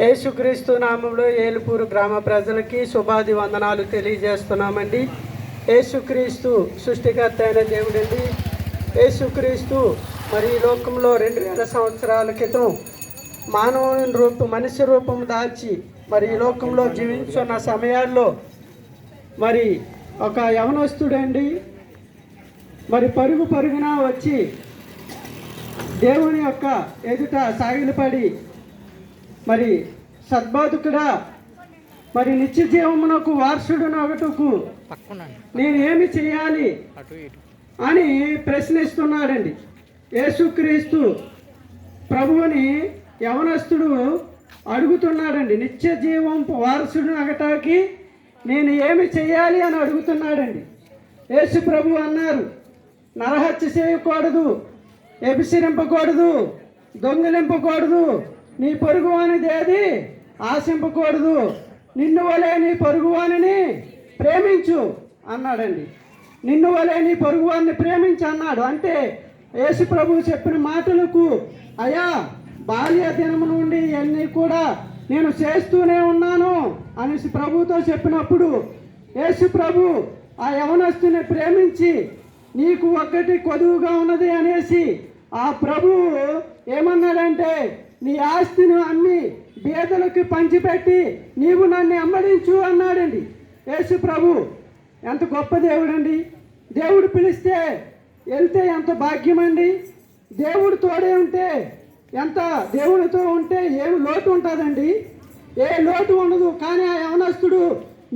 యేసుక్రీస్తు నామంలో ఏలుపూరు గ్రామ ప్రజలకి శుభాది వందనాలు తెలియజేస్తున్నామండి. యేసుక్రీస్తు సృష్టికర్త అయిన దేవుడండి. యేసుక్రీస్తు మరి ఈ లోకంలో 2000 సంవత్సరాల క్రితం మనిషి రూపం దాల్చి మరి ఈ లోకంలో జీవించున్న సమయాల్లో మరి ఒక యవనస్తుడండి మరి పరుగున వచ్చి దేవుని యొక్క ఎదుట సాగిలపడి మరి సద్బోధకుడా మరి నిత్య జీవమునకు వారసుడునొకటుకు నేను ఏమి చేయాలి అని ప్రశ్నిస్తున్నాడండి. యేసుక్రీస్తు ప్రభువుని యవనస్తుడు అడుగుతున్నాడండి. నిత్య జీవం వారసుడునొకటానికి నేను ఏమి చేయాలి అని అడుగుతున్నాడండి. యేసు ప్రభు అన్నారు, నరహత్య చేయకూడదు, వ్యభిచరింపకూడదు, దొంగిలింపకూడదు, నీ పొరుగువానిది ఏది ఆశింపకూడదు, నిన్ను వలె నీ పొరుగువానిని ప్రేమించు అన్నాడండి. నిన్ను వలె నీ పొరుగువాన్ని ప్రేమించు అన్నాడు. అంటే యేసు ప్రభు చెప్పిన మాటలకు అయ్యా బాల్య దినము నుండి ఇవన్నీ కూడా నేను చేస్తూనే ఉన్నాను అనేసి ప్రభుతో చెప్పినప్పుడు యేసు ప్రభు ఆ యవనస్తుని ప్రేమించి నీకు ఒక్కటి కొదువుగా ఉన్నది అనేసి ఆ ప్రభువు ఏమన్నాడంటే నీ ఆస్తిని అమ్మి బీదలకు పంచిపెట్టి నీవు నన్ను అమ్మడించు అన్నాడండి. యేసు ప్రభు ఎంత గొప్ప దేవుడండి. దేవుడు పిలిస్తే వెళ్తే ఎంత భాగ్యమండి. దేవుడు తోడే ఉంటే ఎంత, దేవుడితో ఉంటే ఏమి లోటు ఉంటుందండి, ఏ లోటు ఉండదు. కానీ ఆ యవనస్తుడు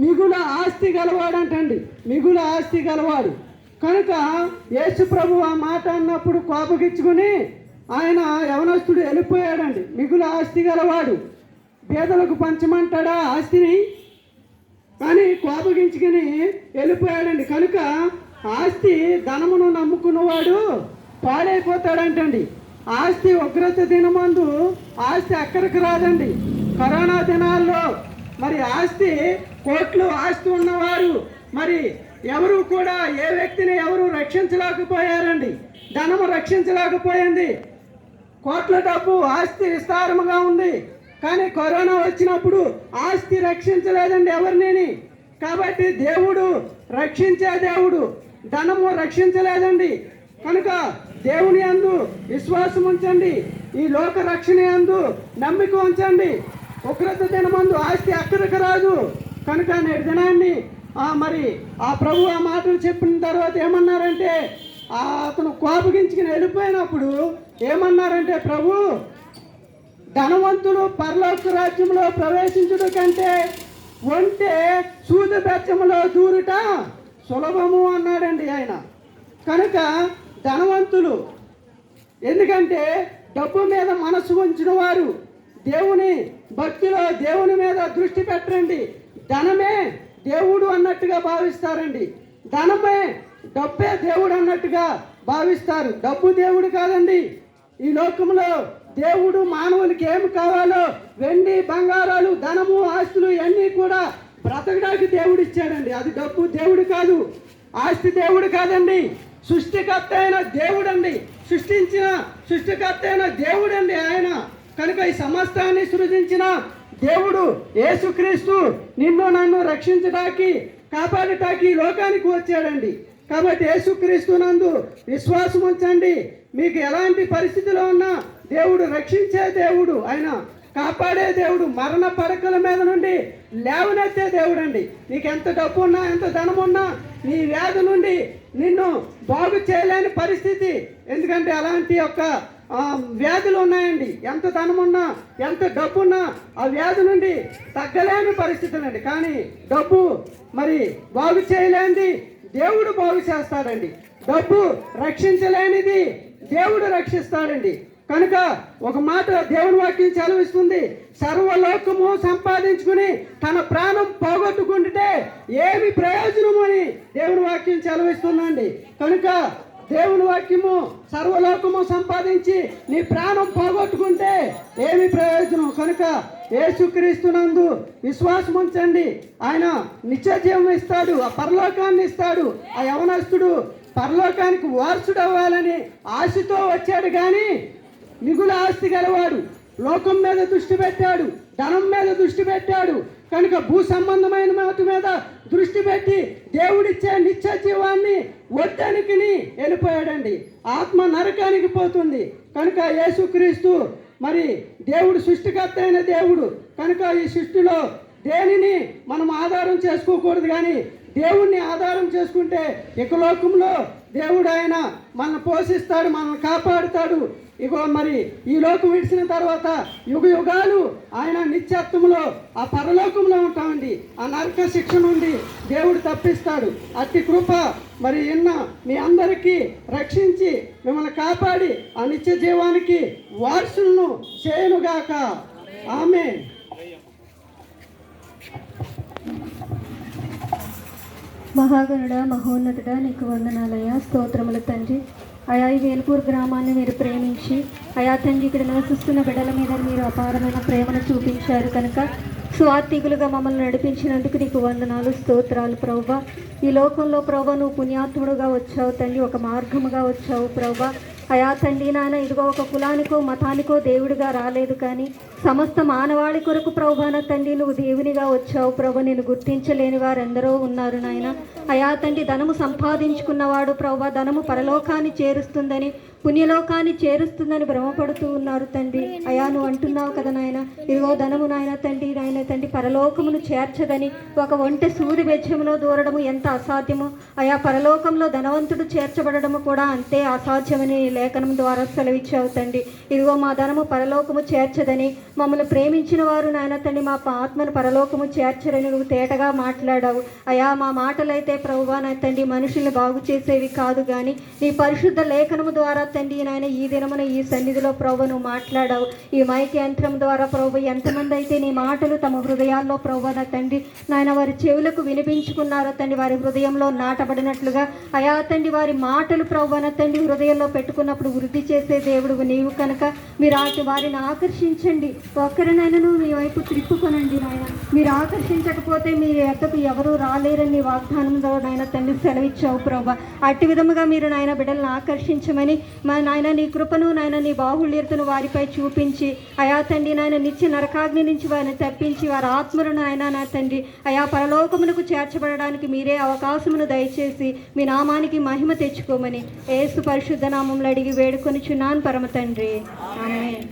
మిగుల ఆస్తి గలవాడంటండి, మిగుల ఆస్తి గలవాడు. కనుక యేసు ప్రభు ఆ మాట అన్నప్పుడు కోపగిచ్చుకుని ఆయన యవనస్తుడు వెళ్ళిపోయాడండి. మిగుల ఆస్తి గలవాడు పేదలకు పంచమంటాడా ఆస్తిని, కానీ కోపగించుకుని వెళ్ళిపోయాడండి. కనుక ఆస్తి ధనమును నమ్ముకున్నవాడు పాడైపోతాడంటండి. ఆస్తి ఉగ్రత దినమందు ఆస్తి అక్కడికి రాదండి. కరోనా దినాల్లో మరి ఆస్తి కోట్లు ఆస్తి ఉన్నవారు మరి ఎవరు కూడా ఏ వ్యక్తిని ఎవరు రక్షించలేకపోయారండి. ధనము రక్షించలేకపోయింది. కోట్ల డబ్బు ఆస్తి విస్తారముగా ఉంది, కానీ కరోనా వచ్చినప్పుడు ఆస్తి రక్షించలేదండి ఎవరిని. కాబట్టి దేవుడు రక్షించే దేవుడు, ధనము రక్షించలేదండి. కనుక దేవుని యందు విశ్వాసం ఉంచండి, ఈ లోక రక్షణ యందు నమ్మిక ఉంచండి. ఉగ్రత దినమందు ఆస్తి అక్కడికి రాదు. కనుక నేటి దినాన్ని మరి ఆ ప్రభు ఆ మాటలు చెప్పిన తర్వాత ఏమన్నారంటే అతను కోపగించుకుని వెళ్ళిపోయినప్పుడు ఏమన్నారంటే ప్రభు ధనవంతులు పరలోక రాజ్యంలో ప్రవేశించుట కంటే ఒంటే సూది బెచ్చములో దూరుట సులభము అన్నాడండి ఆయన. కనుక ధనవంతులు ఎందుకంటే డబ్బు మీద మనసు ఉంచిన వారు దేవుని భక్తిలో దేవుని మీద దృష్టి పెట్టండి. ధనమే దేవుడు అన్నట్టుగా భావిస్తారండి. ధనమే డబ్బే దేవుడు అన్నట్టుగా భావిస్తారు. డబ్బు దేవుడు కాదండి. ఈ లోకంలో దేవుడు మానవునికి ఏమి కావాలో వెండి బంగారాలు ధనము ఆస్తులు ఇవన్నీ కూడా బ్రతకడానికి దేవుడు ఇచ్చాడండి. అది డబ్బు దేవుడు కాదు, ఆస్తి దేవుడు కాదండి. సృష్టికర్త అయిన దేవుడు అండి, సృష్టికర్త అయిన దేవుడు అండి ఆయన. కనుక ఈ సమస్తాన్ని సృజించిన దేవుడు యేసుక్రీస్తు నిన్ను నన్ను రక్షించడానికి కాపాడటానికి లోకానికి వచ్చాడండి. కాబట్టి యేసుక్రీస్తు నందు విశ్వాసం ఉంచండి. మీకు ఎలాంటి పరిస్థితిలో ఉన్నా దేవుడు రక్షించే దేవుడు, ఆయన కాపాడే దేవుడు, మరణ పడకల మీద నుండి లేవనెత్తే దేవుడు అండి. నీకు ఎంత డబ్బు ఉన్నా ఎంత ధనం ఉన్నా నీ వ్యాధి నుండి నిన్ను బాగు చేయలేని పరిస్థితి. ఎందుకంటే అలాంటి యొక్క వ్యాధులు ఉన్నాయండి. ఎంత ధనమున్నా ఎంత డబ్బున్నా ఆ వ్యాధి నుండి తగ్గలేని పరిస్థితులండి. కానీ డబ్బు మరి బాగు చేయలేనిది దేవుడు బాగు చేస్తాడండి. డబ్బు రక్షించలేనిది దేవుడు రక్షిస్తాడండి. కనుక ఒక మాట దేవుని వాక్యం సెలవిస్తుంది, సర్వలోకము సంపాదించుకుని తన ప్రాణం పోగొట్టుకుంటే ఏమి ప్రయోజనము అని దేవుని వాక్యం సెలవిస్తుందండి. కనుక దేవుని వాక్యము సర్వలోకము సంపాదించి నీ ప్రాణం పోగొట్టుకుంటే ఏమి ప్రయోజనం. కనుక యేసుక్రీస్తునందు విశ్వాసం ఉంచండి, ఆయన నిత్య జీవం ఇస్తాడు, ఆ పరలోకాన్ని ఇస్తాడు. ఆ యవనస్తుడు పరలోకానికి వారసుడు అవ్వాలని ఆశతో వచ్చాడు, కానీ మిగుల ఆస్తి గలవాడు లోకం మీద దృష్టి పెట్టాడు, ధనం మీద దృష్టి పెట్టాడు కనుక భూ సంబంధమైన వాటి మీద దృష్టి పెట్టి దేవుడిచ్చే నిత్య జీవాన్ని వద్దనికి వెళ్ళిపోయాడండి. ఆత్మ నరకానికి పోతుంది. కనుక యేసుక్రీస్తు మరి దేవుడు సృష్టికర్త అయిన దేవుడు కనుక ఈ సృష్టిలో దేనిని మనం ఆధారం చేసుకోకూడదు, కానీ దేవుణ్ణి ఆధారం చేసుకుంటే ఇకలోకంలో దేవుడు ఆయన మనల్ని పోషిస్తాడు, మనల్ని కాపాడుతాడు. ఇగో మరి ఈ లోకం విడిచిన తర్వాత యుగ యుగాలు ఆయన నిత్యత్వంలో ఆ పరలోకంలో ఉంటామండి. ఆ నరక శిక్ష నుండి దేవుడు తప్పిస్తాడు. అట్టి కృప మరి మీ అందరికీ రక్షించి మిమ్మల్ని కాపాడి ఆ నిత్య జీవానికి వారసులను చేయనుగాక. ఆమేన్. మహాగణుడ మహోన్నతుడ నీకు వందనాలయ్యా, స్తోత్రములు తండ్రి. అయా ఈ వేల్పూర్ గ్రామాన్ని మీరు ప్రేమించి అయా తండ్రి ఇక్కడ నివసిస్తున్న బిడ్డల మీద మీరు అపారమైన ప్రేమను చూపించారు కనుక స్వార్థికులుగా మమ్మల్ని నడిపించినందుకు నీకు వందనాలు, స్తోత్రాలు ప్రభువా. ఈ లోకంలో ప్రభువా నువ్వు పుణ్యాత్ముడుగా వచ్చావు తండ్రి, ఒక మార్గముగా వచ్చావు ప్రభువా. అయా తండ్రి నాయన ఇదిగో ఒక కులానికో మతానికో దేవుడిగా రాలేదు, కానీ సమస్త మానవాళి కొరకు ప్రభువా తండ్రి నువ్వు దేవునిగా వచ్చావు ప్రభు. నేను గుర్తించలేని వారెందరో ఉన్నారు నాయన. అయా తండ్రి ధనము సంపాదించుకున్నవాడు ప్రభువా ధనము పరలోకాన్ని చేరుస్తుందని పుణ్యలోకాన్ని చేరుస్తుందని భ్రమపడుతూ ఉన్నారు తండ్రి. అయా నువ్వు అంటున్నావు కదా నాయన, ఇదిగో ధనము నాయన తండ్రి పరలోకమును చేర్చదని. ఒక ఒంటె సూది బెచ్చములో దూరడము ఎంత అసాధ్యమో అయా పరలోకంలో ధనవంతుడు చేర్చబడము కూడా అంతే అసాధ్యమని లేఖనం ద్వారా సెలవిచ్చావు తండ్రి. ఇదిగో మా ధనము పరలోకము చేర్చదని, మమ్మల్ని ప్రేమించిన వారు నాయన తండ్రి మా ఆత్మను పరలోకము చేర్చరని నువ్వు తేటగా మాట్లాడావు. అయా మా మాటలైతే ప్రభువా నా తండ్రి మనుషుల్ని బాగు చేసేవి కాదు, కానీ నీ పరిశుద్ధ లేఖనము ద్వారా తండ్రి నాయన ఈ దినమున ఈ సన్నిధిలో ప్రభు నువ్వు మాట్లాడావు. ఈ మైక్ యంత్రం ద్వారా ప్రభు ఎంతమంది అయితే నీ మాటలు తమ హృదయాల్లో ప్రభు నా తండ్రి నాయన వారి చెవులకు వినిపించుకున్నారో తండ్రి వారి హృదయంలో నాటబడినట్లుగా అయా తండ్రి వారి మాటలు ప్రభు నా తండ్రి హృదయంలో పెట్టుకున్నప్పుడు వృద్ధి చేసే దేవుడు నీవు కనుక మీరు వారిని ఆకర్షించండి. ఒక్కరినైనా మీ వైపు త్రిప్పుకొనండి నాయన. మీరు ఆకర్షించకపోతే మీ ఎద్దకు ఎవరూ రాలేరని వాగ్దానంలో నాయన తండ్రి సెలవిచ్చావు ప్రభు. అట్టి విధముగా మీరు నాయన బిడ్డలను ఆకర్షించమని మా నాయన నీ కృపను నాయన నీ బాహుళ్యతను వారిపై చూపించి అయా తండ్రి నాయన నిత్య నరకాగ్ని నుంచి వారిని తప్పించి వారి ఆత్మలను ఆయన నా తండ్రి అయా పరలోకమునకు చేర్చబడడానికి మీరే అవకాశమును దయచేసి మీ నామానికి మహిమ తెచ్చుకోమని యేసు పరిశుద్ధ నామములో అడిగి వేడుకొనిచున్నాను పరమ తండ్రి. ఆమేన్.